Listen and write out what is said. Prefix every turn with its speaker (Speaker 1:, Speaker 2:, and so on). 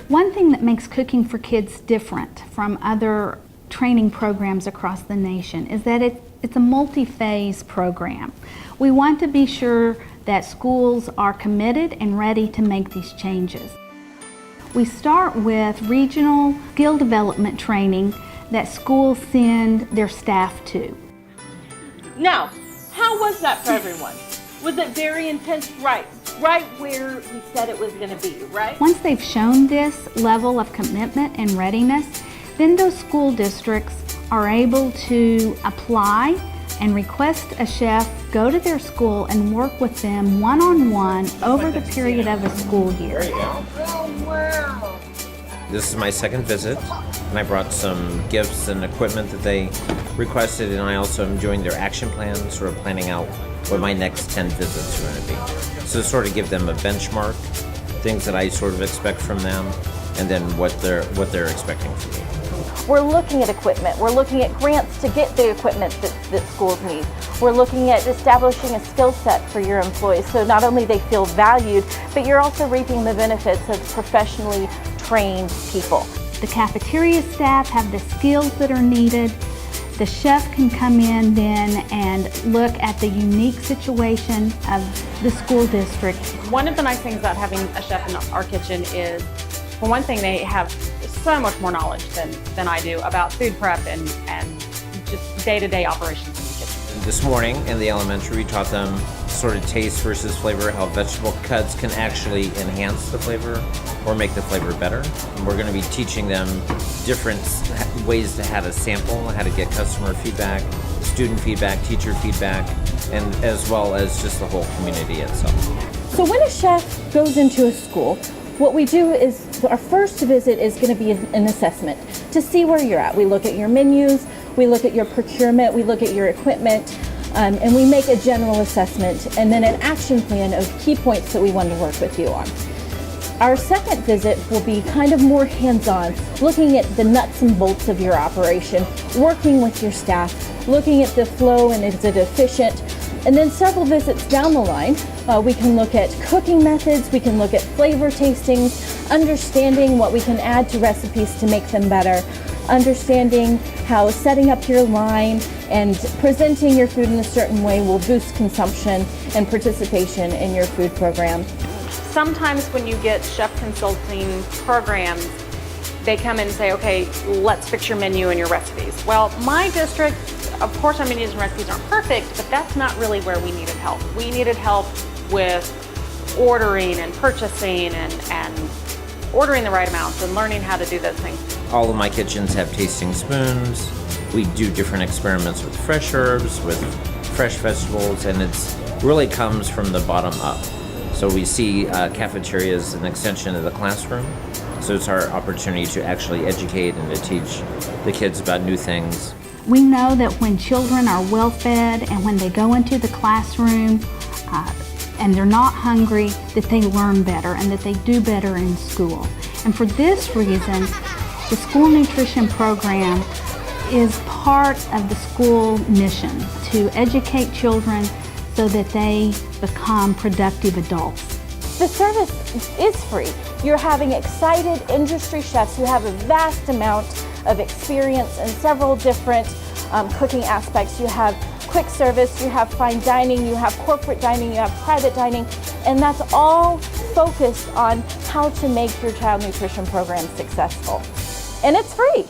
Speaker 1: One thing that makes Cooking for Kids different from other training programs across the nation is that it's a multi-phase program. We want to be sure that schools are committed and ready to make these changes. We start with regional skill development training that schools send their staff to.
Speaker 2: Now, how was that for everyone? Was it very intense? Right where we said it was going to be, right?
Speaker 1: Once they've shown this level of commitment and readiness, then those school districts are able to apply and request a chef go to their school and work with them one-on-one over the period of a school year.
Speaker 3: This is my second visit, and I brought some gifts and equipment that they requested, and I also am doing their action plan, sort of planning out what my next 10 visits are going to be. So to sort of give them a benchmark, things that I sort of expect from them, and then what they're expecting from me.
Speaker 2: We're looking at equipment. We're looking at grants to get the equipment that schools need. We're looking at establishing a skill set for your employees so not only they feel valued, but you're also reaping the benefits of professionally trained people.
Speaker 1: The cafeteria staff have the skills that are needed. The chef can come in then and look at the unique situation of the school district.
Speaker 4: One of the nice things about having a chef in our kitchen is, for one thing, they have so much more knowledge than I do about food prep and just day-to-day operations in the kitchen.
Speaker 3: This morning in the elementary, we taught them sort of taste versus flavor, how vegetable cuts can actually enhance the flavor or make the flavor better. And we're going to be teaching them different ways to how to sample, how to get customer feedback, student feedback, teacher feedback, and as well as just the whole community itself.
Speaker 2: So when a chef goes into a school, what we do is our first visit is going to be an assessment to see where you're at. We look at your menus, we look at your procurement, we look at your equipment, and we make a general assessment and then an action plan of key points that we want to work with you on. Our second visit will be kind of more hands-on, looking at the nuts and bolts of your operation, working with your staff, looking at the flow and is it efficient. And then several visits down the line, we can look at cooking methods, we can look at flavor tastings, understanding what we can add to recipes to make them better, understanding how setting up your line and presenting your food in a certain way will boost consumption and participation in your food program.
Speaker 4: Sometimes when you get chef consulting programs, they come in and say, okay, let's fix your menu and your recipes. Well, my district, of course our menus and recipes aren't perfect, but that's not really where we needed help. We needed help with ordering and purchasing and ordering the right amounts and learning how to do those things.
Speaker 3: All of my kitchens have tasting spoons. We do different experiments with fresh herbs, with fresh vegetables, and it's really comes from the bottom up. So we see cafeteria as an extension of the classroom. So it's our opportunity to actually educate and to teach the kids about new things.
Speaker 1: We know that when children are well fed and when they go into the classroom and they're not hungry, that they learn better and that they do better in school. And for this reason, the school nutrition program is part of the school mission to educate children so that they become productive adults.
Speaker 2: The service is free. You're having excited industry chefs who have a vast amount of experience in several different cooking aspects. You have quick service, you have fine dining, you have corporate dining, you have private dining, and that's all focused on how to make your child nutrition program successful. And it's free.